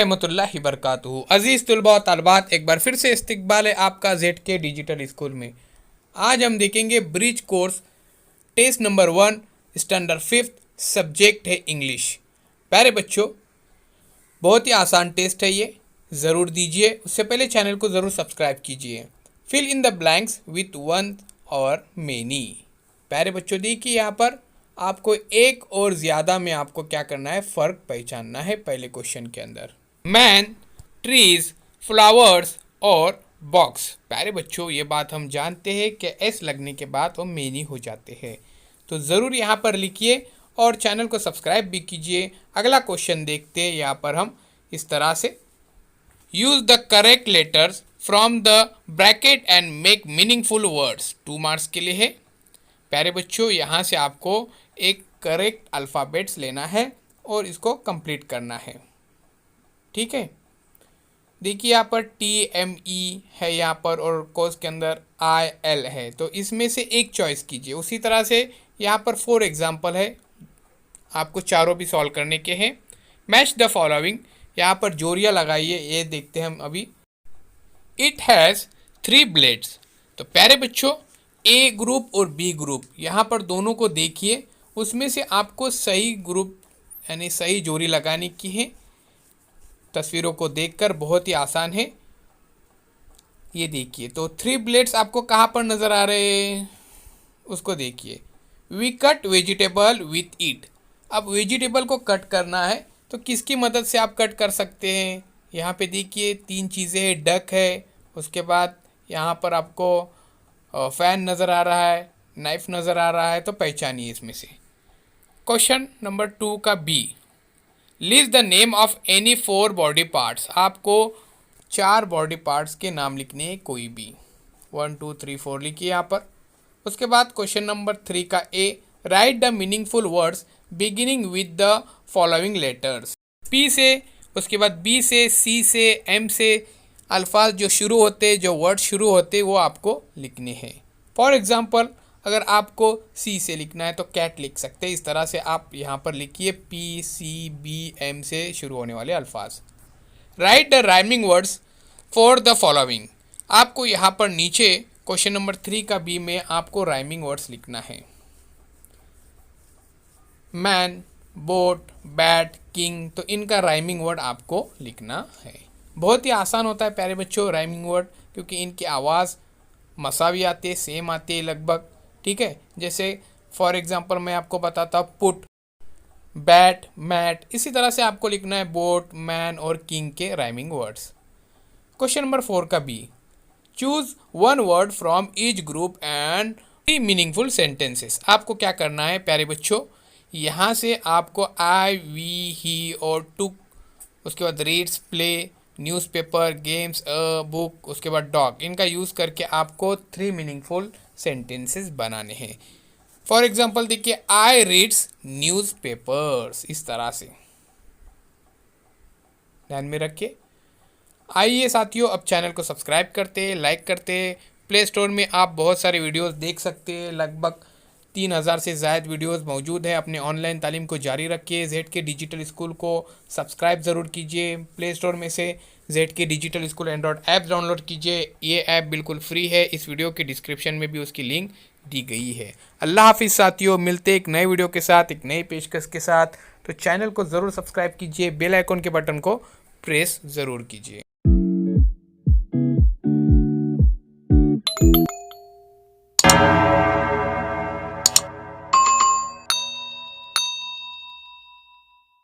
रहमतुल्लाहि बरकातुहू। अजीज़ तुलबा और तालबात, एक बार फिर से इस्तकबाल है आपका ZK डिजिटल स्कूल में। आज हम देखेंगे bridge course test number 1 standard 5th, subject है इंग्लिश। प्यारे बच्चों, बहुत ही आसान टेस्ट है ये, ज़रूर दीजिए। उससे पहले चैनल को ज़रूर सब्सक्राइब कीजिए। Fill in the blanks with one or many. प्यारे बच्चों, देखिए यहाँ पर आपको एक और ज़्यादा में आपको क्या करना है, फ़र्क पहचानना है पहले क्वेश्चन के अंदर। मैन, ट्रीज, फ्लावर्स और बॉक्स। प्यारे बच्चों, ये बात हम जानते हैं कि एस लगने के बाद वो मेनी हो जाते हैं, तो ज़रूर यहाँ पर लिखिए और चैनल को सब्सक्राइब भी कीजिए। अगला क्वेश्चन देखते हैं। यहाँ पर हम इस तरह से use the correct letters from the bracket and make meaningful words. 2 marks के लिए है। प्यारे बच्चों, यहाँ से आपको एक करेक्ट अल्फ़ाबेट्स लेना है और इसको कंप्लीट करना है। ठीक है, देखिए यहाँ पर TME है यहाँ पर और कोर्स के अंदर IL है, तो इसमें से एक चॉइस कीजिए। उसी तरह से यहाँ पर 4 एग्जाम्पल है, आपको चारों भी सॉल्व करने के हैं। मैच द फॉलोइंग, यहाँ पर जोड़ियाँ लगाइए, ये देखते हैं हम अभी। It has 3 blades. तो प्यारे बच्चों, A ग्रुप और B ग्रुप, यहाँ पर दोनों को देखिए, उसमें से आपको सही ग्रुप यानी सही जोड़ी लगाने की है। तस्वीरों को देखकर बहुत ही आसान है। ये देखिए, तो 3 ब्लेड्स आपको कहाँ पर नज़र आ रहे हैं, उसको देखिए। We cut vegetable with it. अब वेजिटेबल को कट करना है तो किसकी मदद से आप कट कर सकते हैं। यहाँ पे देखिए 3 चीज़ें हैं, डक है, उसके बाद यहाँ पर आपको फ़ैन नज़र आ रहा है, नाइफ नज़र आ रहा है, तो पहचानिए इसमें से। क्वेश्चन नंबर 2 का B, list the name of any 4 body parts. आपको 4 बॉडी पार्ट्स के नाम लिखने हैं, कोई भी 1 2 3 4 लिखिए यहाँ पर। उसके बाद क्वेश्चन नंबर 3 का A, right the meaningful words beginning with the following letters. P से, उसके बाद B से, C से, M से अल्फाज जो शुरू होते, जो वर्ड शुरू होते, वो आपको लिखने हैं। फॉर एग्ज़ाम्पल, अगर आपको C से लिखना है तो कैट लिख सकते हैं। इस तरह से आप यहाँ पर लिखिए PCBM से शुरू होने वाले अल्फाज। Right the rhyming words for the following. आपको यहाँ पर नीचे क्वेश्चन नंबर 3 का B में आपको राइमिंग वर्ड्स लिखना है। मैन, बोट, बैट, किंग, तो इनका राइमिंग वर्ड आपको लिखना है। बहुत ही आसान होता है प्यारे बच्चों राइमिंग वर्ड, क्योंकि इनकी आवाज़ मसावी आती है, सेम आती है लगभग। ठीक है, जैसे फॉर एग्जांपल मैं आपको बताता हूँ, पुट, बैट, मैट, इसी तरह से आपको लिखना है बोट, मैन और किंग के राइमिंग वर्ड्स। क्वेश्चन नंबर 4 का B, choose 1 word from each group and 3 meaningful sentences. आपको क्या करना है प्यारे बच्चों, यहाँ से आपको I, we, he और took, उसके बाद reads, play, newspaper, games, book, उसके बाद डॉग, इनका यूज़ करके आपको 3 मीनिंगफुल सेंटेंसेस बनाने हैं। फॉर एग्जांपल देखिए, आई रीड्स न्यूज़पेपर्स, इस तरह से ध्यान में रखिए। आइए साथियों, अब चैनल को सब्सक्राइब करते, लाइक करते। प्ले स्टोर में आप बहुत सारे वीडियोस देख सकते हैं, लगभग 3000 से ज़ायद वीडियोस मौजूद है। अपने ऑनलाइन तालीम को जारी रखिए। ZK डिजिटल स्कूल को सब्सक्राइब ज़रूर कीजिए। प्ले स्टोर में से ZK digital school Android app download कीजिए। ये ऐप बिल्कुल फ्री है। इस वीडियो के डिस्क्रिप्शन में भी उसकी लिंक दी गई है। अल्लाह हाफिज़ साथियों, मिलते एक नए वीडियो के साथ, एक नई पेशकश के साथ। तो चैनल को ज़रूर सब्सक्राइब कीजिए, बेल आइकन के बटन को प्रेस ज़रूर कीजिए।